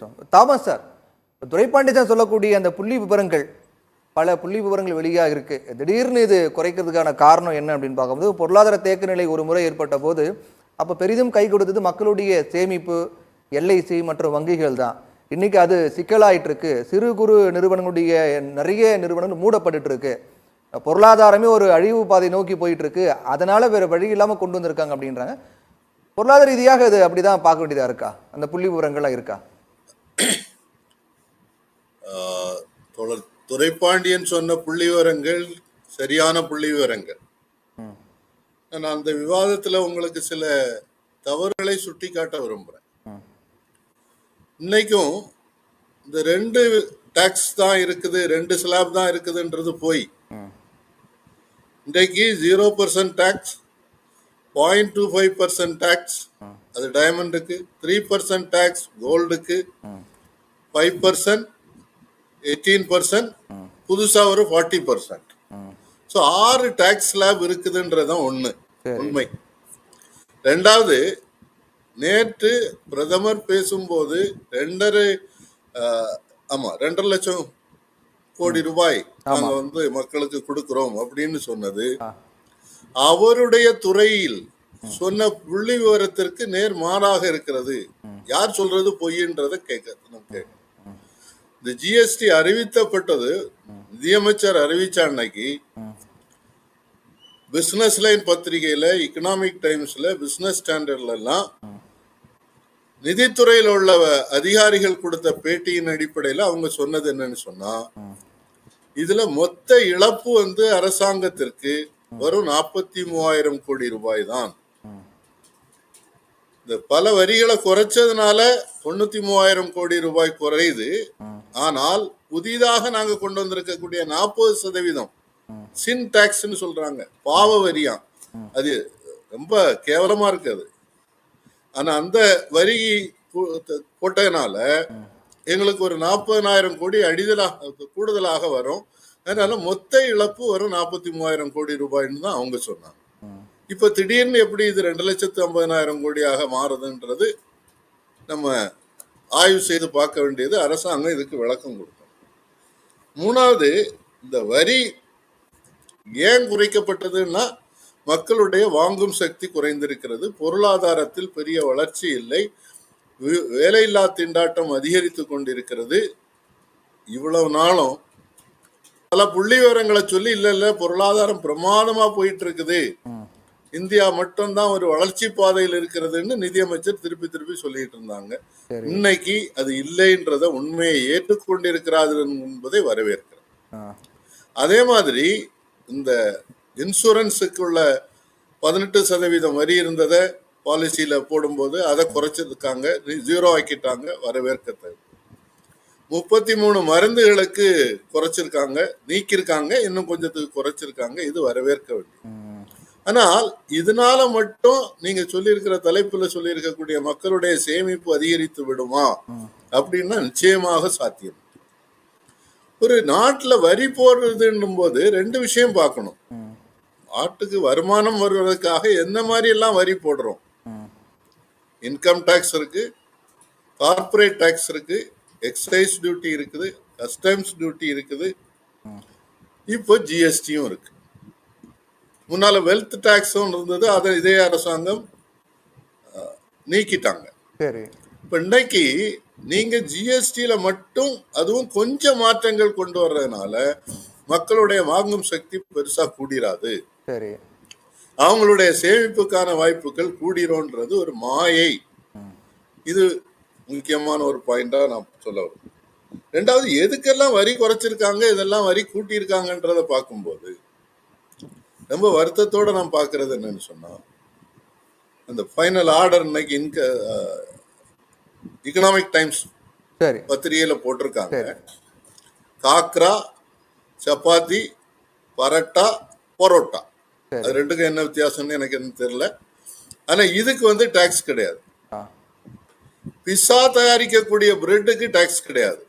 Thomas sir, Duraipandian சொல்லக்கூடிய அந்த புள்ளி விவரங்கள், பல புள்ளி விவரங்கள் வெளியாக இருக்கு. திடீர்னு இது குறைக்கிறதுக்கான காரணம் என்ன அப்படின்னு பார்க்கும்போது, பொருளாதார தேக்க நிலை ஒரு முறை ஏற்பட்ட போது அப்போ பெரிதும் கை கொடுத்தது மக்களுடைய சேமிப்பு, எல்ஐசி மற்றும் வங்கிகள் தான். இன்னைக்கு அது சிக்கலாயிட்டு இருக்கு. சிறு குறு நிறுவனங்களுடைய நிறைய நிறுவனங்கள் மூடப்பட்டு இருக்கு. பொருளாதாரமே ஒரு அழிவு பாதை நோக்கி போயிட்டு இருக்கு. அதனால வேற வழி இல்லாம கொண்டு வந்திருக்காங்க அப்படின்றாங்க. பொருளாதார ரீதியாக அது அப்படிதான் பார்க்க வேண்டியதா இருக்கா? அந்த புள்ளி விவரங்கள்லாம் இருக்கா? தோழர் துரைப்பாண்டியன் சொன்ன புள்ளி விவரங்கள் சரியான புள்ளி விவரங்கள். நான் அந்த விவாதத்துல உங்களுக்கு சில தவறுகளை சுட்டி காட்ட விரும்புறேன். இன்னைக்கும் இந்த 2 டாக்ஸ் தான் இருக்குது, 2 ஸ்லாப் தான் இருக்குதுன்றது போய் இன்றைக்கு 0% டாக்ஸ், 0.25% டாக்ஸ் அது டைமண்டுக்கு, 3% டாக்ஸ் கோல்டுக்கு, 5%, 18%, புதுசா ஒரு 40%. ஸோ 6 டாக்ஸ் ஸ்லாப் இருக்குதுன்றதான் உண்மை. ரெண்டாவது, நேற்று பிரதமர் பேசும்போது 2.5 லட்சம் கோடி ரூபாய் நாங்க மக்களுக்கு கொடுக்கிறோம் அப்படின்னு சொன்னது அவருடைய துறையில் சொன்ன புள்ளி விவரத்திற்கு நேர் மாறாக இருக்கிறது. யார் சொல்றது பொய்ன்றதை கேட்க. இந்த ஜிஎஸ்டி அறிவித்தப்பட்டது நிதியமைச்சர் அறிவிச்ச அன்னைக்கு பிசினஸ் லைன் பத்திரிகையில, எக்கனாமிக் டைம்ஸ்ல, பிசினஸ் ஸ்டாண்டர்ட்ல எல்லாம் நிதித்துறையில் உள்ள அதிகாரிகள் கொடுத்த பேட்டியின் அடிப்படையில் அவங்க சொன்னது என்னன்னு சொன்னா, இதுல மொத்த இழப்பு அரசாங்கத்திற்கு வரும் 43,000 கோடி ரூபாய் தான். இந்த பல வரிகளை குறைச்சதுனால 93,000 கோடி ரூபாய் குறையுது. ஆனால் புதிதாக நாங்க கொண்டு வந்திருக்கக்கூடிய 40% சின் டாக்ஸ் சொல்றாங்க, பாவ வரியா, அது ரொம்ப கேவலமா இருக்குது. ஆனா அந்த வரி போட்டதுனால எங்களுக்கு ஒரு 40,000 கோடி கூடுதலாக வரும். அதனால மொத்த இழப்பு வரும் 43,000 கோடி ரூபாய்ன்னு தான் அவங்க சொன்னாங்க. இப்ப திடீர்னு எப்படி இது 2,50,000 கோடியாக மாறுதுன்றது நம்ம ஆய்வு செய்து பார்க்க வேண்டியது. அரசாங்கம் இதுக்கு விளக்கம் கொடுக்கும். மூணாவது, இந்த வரி ஏன் குறைக்கப்பட்டதுன்னா, மக்களுடைய வாங்கும் சக்தி குறைந்திருக்கிறது, பொருளாதாரத்தில் பெரிய வளர்ச்சி இல்லை, வேலையில்லா திண்டாட்டம் அதிகரித்து கொண்டிருக்கிறது. இவ்வளவு நாளும் பல புள்ளி விவரங்களை சொல்லி இல்ல பொருளாதாரம் பிரமாதமா போயிட்டு இருக்குது, இந்தியா மட்டும்தான் ஒரு வளர்ச்சி பாதையில் இருக்கிறதுன்னு நிதியமைச்சர் திருப்பி சொல்லிட்டு இருந்தாங்க. இன்னைக்கு அது இல்லைன்றத உண்மையை ஏற்றுக்கொண்டிருக்கிறார்கள் என்பதை வரவேற்கிறேன். அதே மாதிரி இந்த இன்சூரன்ஸுக்குள்ள 18% வரி இருந்ததை பாலிசியில போடும்போது அதை குறைச்சிருக்காங்க, 0 ஆக்கிட்டாங்க, வரவேற்க. 33 மருந்துகளுக்கு குறைச்சிருக்காங்க, நீக்கிருக்காங்க, இன்னும் கொஞ்சத்துக்கு குறைச்சிருக்காங்க, இது வரவேற்க வேண்டும். ஆனால் இதனால மட்டும் நீங்க சொல்லியிருக்கிற தலைப்புல சொல்லியிருக்கக்கூடிய மக்களுடைய சேமிப்பு அதிகரித்து விடுமா அப்படின்னா நிச்சயமாக சாத்தியம். ஒரு நாட்டுல வரி போடுறதுன்னும் போது 2 விஷயம் பார்க்கணும். நாட்டுக்கு வருமானம் வருவதற்காக எந்த மாதிரி எல்லாம் வரி போடுறோம். இன்கம் டாக்ஸ் இருக்கு, கார்பரேட் டாக்ஸ் இருக்கு, எக்ஸைஸ் டியூட்டி இருக்குது, கஸ்டம்ஸ் டியூட்டி இருக்குது, இப்போ ஜிஎஸ்டியும் இருக்கு. முன்னால வெல்த் டாக்ஸும் இருந்தது, அதை இதே அரசாங்கம் நீக்கிட்டாங்க. இப்ப இன்னைக்கு நீங்க ஜிஎஸ்டியில மட்டும் அதுவும் கொஞ்சம் மாற்றங்கள் கொண்டு வர்றதுனால மக்களுடைய வாங்கும் சக்தி பெருசா கூடிராது, அவங்களுடைய சேமிப்புக்கான வாய்ப்புகள் கூடிரோன்றது ஒரு மாயை. இது முக்கியமான ஒரு பாயிண்டா நான் சொல்ல வரும். ரெண்டாவது, எதுக்கெல்லாம் வரி குறைச்சிருக்காங்க, இதெல்லாம் வரி கூட்டியிருக்காங்கன்றத பார்க்கும்போது ரொம்ப வருத்தத்தோட நான் பார்க்கறது என்னன்னு சொன்னா, அந்த ஃபைனல் ஆர்டர் இன்னைக்கு எக்கனாமிக் டைம்ஸ் பத்திரிகையில போட்டிருக்காங்க. காக்ரா, சப்பாத்தி, பரோட்டா, பரோட்டா, அது ரெண்டுக்கும் என்ன வித்தியாசம்னு எனக்கு என்ன தெரியல. ஆனா இதுக்கு டாக்ஸ் கிடையாது. பிஸா தயாரிக்கக்கூடிய பிரெட்டுக்கு டாக்ஸ் கிடையாது.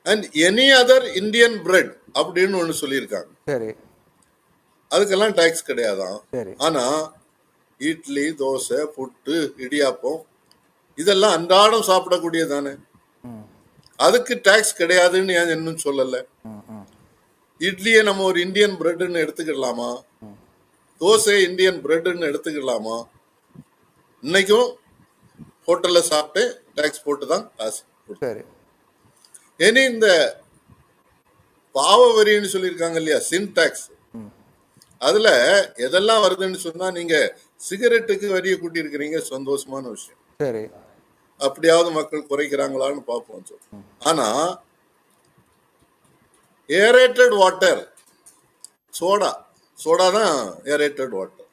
And any other Indian bread அப்படின்னு ஒண்ணு சொல்லியிருக்காங்க, அதுக்கெல்லாம் டாக்ஸ் கிடையாதான். ஆனா இட்லி, தோசை, புட்டு, இடியாப்பம், இதெல்லாம் அன்றாடம் சாப்பிடக்கூடியதானே, அதுக்கு டாக்ஸ் கிடையாதுன்னு ஏன் இன்னும் சொல்லல? இட்லியை நம்ம ஒரு இந்தியன் பிரெட்னு எடுத்துக்கலாமா? தோசை இந்தியன் பிரெட்னு எடுத்துக்கலாமா? இன்னைக்கும் ஹோட்டல்ல சாப்பிட்டு டாக்ஸ் போட்டு தான் காசு கொடுத்தோம். சரி. இனி இந்த பாவ வரின்னு சொல்லியிருக்காங்க இல்லையா, சின் டாக்ஸ், அதுல எதெல்லாம் வருதுன்னு சொன்னா, நீங்க சிகரெட்டுக்கு வரியை கூட்டி இருக்கிறீங்க, சந்தோஷமான விஷயம். சரி. அப்படியாவது மக்கள் குறைக்கிறாங்களான்னு பார்ப்போம். ஆனா ஏரேட்டட் வாட்டர், சோடா தான் ஏரேட்டட் வாட்டர்,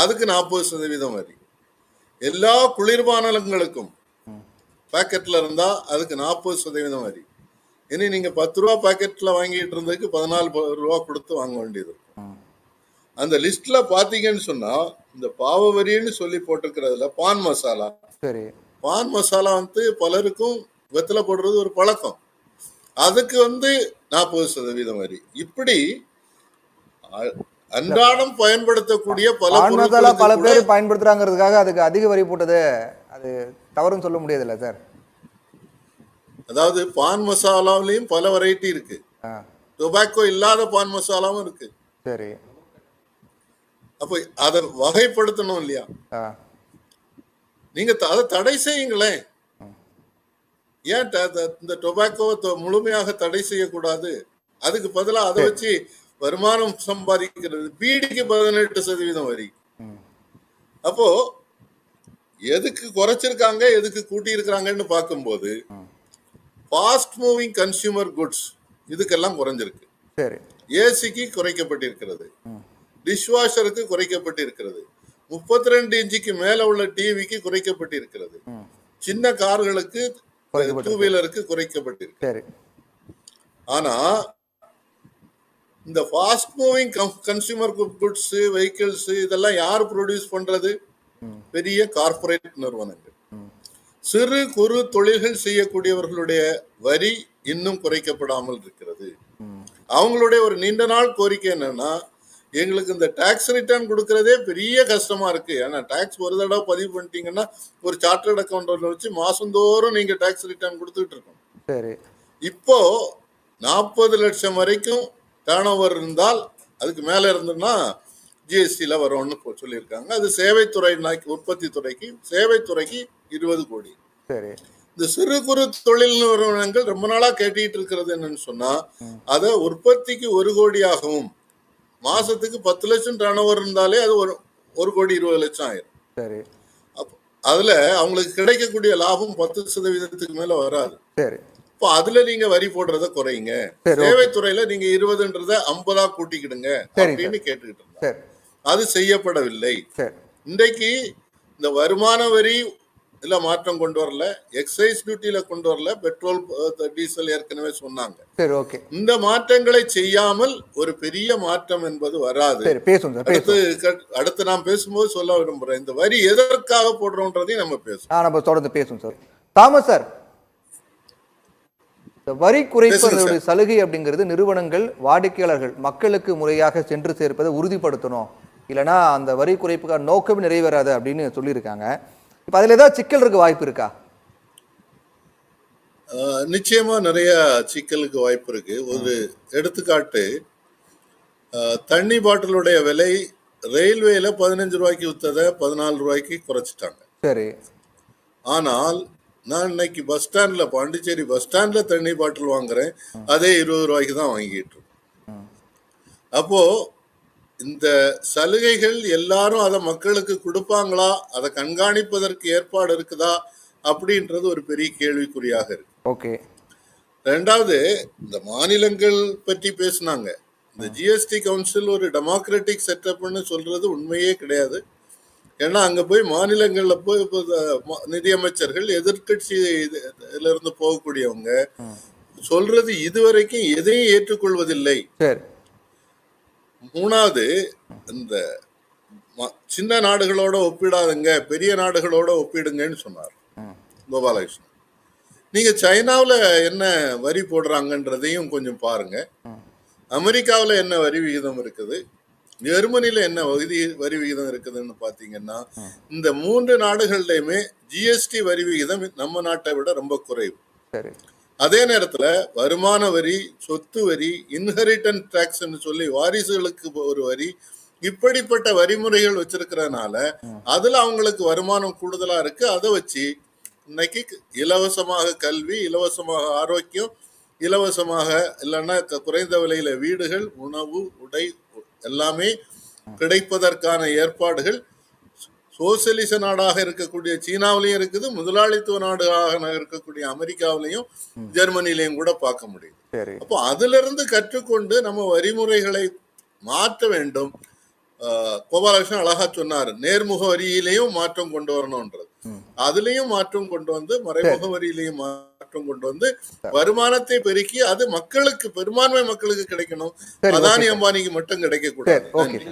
அதுக்கு 40% வரி. எல்லா குளிர்பானங்களுக்கும் பாக்கெட்ல இருந்தா அதுக்கு 40% வரி. இனி நீங்க 10 ரூபா பாக்கெட்ல வாங்கிட்டு இருந்ததுக்கு 14 ரூபா கொடுத்து வாங்க வேண்டியது. அந்த லிஸ்ட்ல பாத்தீங்கன்னு சொன்னா, இந்த பாவ வரின்னு சொல்லி போட்டிருக்கிறதுல பான் மசாலா, சரி. பான் மசாலா பலருக்கும் வெத்தலை போடுறது ஒரு பழக்கம், அதுக்கு 40% வரி. இப்படி அன்றாடம் பயன்படுத்தக்கூடிய பல பான் மசாலா பல பொருட்களுக்கு பேர் பயன்படுத்துறாங்கிறதுக்காக அதுக்கு அதிக வரி போட்டது அது தவறுன்னு சொல்ல முடியாதுல்ல சார்? அதாவது பான் மசாலாவிலையும் பல வெரைட்டி இருக்கு, டொபாக்கோ இல்லாத பான் மசாலாவும் இருக்கு. சரி. அப்ப அதை வகைப்படுத்தணும் இல்லையா? நீங்க அதை தடை செய்யுங்களேன். ஏன் இந்த டொபாக்கோவை முழுமையாக தடை செய்யக்கூடாது? அதுக்கு பதிலாக அதை வச்சு வருமானம் சம்பாதிக்கிறது. பீடிக்கு 18% வரி. அப்போ எதுக்கு குறைச்சிருக்காங்க, எதுக்கு கூட்டி இருக்கிறாங்கன்னு பார்க்கும்போது, ஃபாஸ்ட் மூவிங் கன்சியூமர் குட்ஸ் இதுக்கெல்லாம் குறைஞ்சிருக்கு. ஏசிக்கு குறைக்கப்பட்டிருக்கிறது, டிஷ்வாஷருக்கு குறைக்கப்பட்டிருக்கிறது, 32 இன்ச்சுக்கு மேல உள்ள டிவிக்கு குறைக்கப்பட்டிருக்கிறது, சின்ன கார்களுக்கு, 2 வீலருக்கு குறைக்கப்பட்டிருக்கு. ஆனா இந்த fast moving consumer goods, vehicles இதெல்லாம் யார் ப்ரொடியூஸ் பண்றது? பெரிய கார்பரேட் நிறுவனங்கள். சிறு குறு தொழில்கள் செய்யக்கூடியவர்களுடைய வரி இன்னும் குறைக்கப்படாமல் இருக்கிறது. அவங்களுடைய ஒரு நீண்ட நாள் கோரிக்கை என்னன்னா, எங்களுக்கு இந்த டாக்ஸ் ரிட்டர்ன் கொடுக்கறதே பெரிய கஷ்டமா இருக்கு. ஏன்னா டாக்ஸ் ஒரு தடவை பதிவு பண்ணிட்டீங்கன்னா ஒரு சார்ட்டர்ட் அக்கௌண்ட் வச்சு மாசந்தோறும் நீங்க டாக்ஸ் ரிட்டர்ன் கொடுத்துட்டு இருக்கோம். இப்போ 40 லட்சம் வரைக்கும் டர்ன் ஓவர் இருந்தால், அதுக்கு மேல இருந்ததுன்னா ஜிஎஸ்டில வரும்னு சொல்லியிருக்காங்க. அது சேவைத்துறை, உற்பத்தி துறைக்கு, சேவைத்துறைக்கு 20 கோடி. இந்த சிறு குறு தொழில் நிறுவனங்கள் ரொம்ப நாளா கேட்டுட்டு இருக்கிறது என்னன்னு சொன்னா, அத உற்பத்திக்கு 1 கோடியாகவும் மாசத்துக்கு 10 லட்சம் டர்ன் ஓவர் இருந்தாலே அது 1 கோடி 20 லட்சம் ஆயிரும். அதுல அவங்களுக்கு கிடைக்கக்கூடிய லாபம் 10% மேல வராது. இப்போ அதுல நீங்க வரி போடுறத குறைங்க, சேவைத்துறையில நீங்க 20ன்றத 50 கூட்டிக்கிடுங்க அப்படின்னு கேட்டுக்கிட்டு இருந்தாங்க. அது செய்யப்படவில்லை. இன்றைக்கு இந்த வருமான வரி இல்ல மாற்றம் கொண்டு வரல, எக்ஸைஸ் டியூட்டில கொண்டு வரல, பெட்ரோல் டீசல் ஏற்கனவே சொன்னாங்க. இந்த மாற்றங்களை செய்யாமல் ஒரு பெரிய மாற்றம் என்பது வராது. அடுத்து நாம் பேசும்போது சொல்ல விரும்புறேன், இந்த வரி எதற்காக போடுறோம்ன்றதையும் நம்ம பேசுவோம். தொடர்ந்து பேசுவோம் சார். தாமஸ் சார், வரி குறைப்பு சலுகை அப்படிங்கிறது நிறுவனங்கள், வாடிக்கையாளர்கள் மக்களுக்கு முறையாக சென்று சேர்ப்பதை உறுதிப்படுத்தணும், இல்லைன்னா அந்த வரி குறைப்புக்கான நோக்கம் நிறைவேறாது அப்படின்னு சொல்லியிருக்காங்க. இப்ப அதுல ஏதாவது சிக்கல் இருக்க வாய்ப்பு இருக்கா? நிச்சயமா நிறைய சிக்கலுக்கு வாய்ப்பு இருக்கு. ஒரு எடுத்துக்காட்டு, தண்ணி பாட்டிலுடைய விலை ரயில்வேல 15 ரூபாய்க்கு வித்ததை 14 ரூபாய்க்கு குறைச்சிட்டாங்க. ஆனால் நான் இன்னைக்கு பஸ் ஸ்டாண்ட்ல, பாண்டிச்சேரி பஸ் ஸ்டாண்ட்ல தண்ணி பாட்டில் வாங்குறேன், அதே 20 ரூபாய்க்கு தான் வாங்கிட்டு இருக்கோம். அப்போ இந்த சலுகைகள் எல்லாரும் அதை மக்களுக்கு கொடுப்பாங்களா, அதை கண்காணிப்பதற்கு ஏற்பாடு இருக்குதா அப்படின்றது ஒரு பெரிய கேள்விக்குறியாக இருக்கு. ரெண்டாவது, இந்த மாநிலங்கள் பற்றி பேசினாங்க. இந்த ஜிஎஸ்டி கவுன்சில் ஒரு டெமோக்ராட்டிக் செட்டப்னு சொல்றது உண்மையே கிடையாது. ஏன்னா அங்க போய் மாநிலங்கள்ல போய் நிதியமைச்சர்கள், எதிர்கட்சியில இருந்து போகக்கூடியவங்க சொல்றது இதுவரைக்கும் எதையும் ஏற்றுக்கொள்வதில்லை. மூணாவது, இந்த சின்ன நாடுகளோட ஒப்பிடாதுங்க, பெரிய நாடுகளோட ஒப்பிடுங்கன்னு சொன்னார் கோபாலகிருஷ்ணன். நீங்க சைனாவில் என்ன வரி போடுறாங்கன்றதையும் கொஞ்சம் பாருங்க, அமெரிக்காவில் என்ன வரி விகிதம் இருக்குது, ஜெர்மனில என்ன வரி விகிதம் இருக்குதுன்னு பாத்தீங்கன்னா, இந்த 3 நாடுகள்லயுமே ஜிஎஸ்டி வரி விகிதம் நம்ம நாட்டை விட ரொம்ப குறைவு. சரி. அதே நேரத்துல வருமான வரி, சொத்து வரி, இன்ஹெரிட்டன்ஸ் டாக்ஸ் சொல்லி வாரிசுகளுக்கு ஒரு வரி, இப்படிப்பட்ட வரிமுறைகள் வச்சிருக்கிறதுனால அதுல அவங்களுக்கு வருமானம் கூடுதலா இருக்கு. அதை வச்சு இன்னைக்கு இலவசமாக கல்வி, இலவசமாக ஆரோக்கியம், இலவசமாக இல்லைன்னா குறைந்த விலையில வீடுகள், உணவு, உடை எல்லாமே கிடைப்பதற்கான ஏற்பாடுகள் சோசியலிச நாடாக இருக்கக்கூடிய சீனாவிலையும் இருக்குது, முதலாளித்துவ நாடாக இருக்கக்கூடிய அமெரிக்காவிலையும் ஜெர்மனிலையும் கூட பார்க்க முடியும். சரி. அப்போ அதுல இருந்து கற்றுக்கொண்டு நம்ம வரிமுறைகளை மாற்ற வேண்டும். கோபாலகிருஷ்ணன் அழகா சொன்னாரு, நேர்முக வரியிலையும் மாற்றம் கொண்டு வரணும்ன்றது. அதுலயும் மாற்றம் கொண்டு வந்து, மறைமுக வரியிலையும் மாற்றம் கொண்டு வந்து வருமானத்தை பெருக்கி அது மக்களுக்கு, பெரும்பான்மை மக்களுக்கு கிடைக்கணும். சரி, அதானி ஓகே. அம்பானிக்கு மட்டும் கிடைக்க கூடாது. சரி, ஓகே. நன்றி.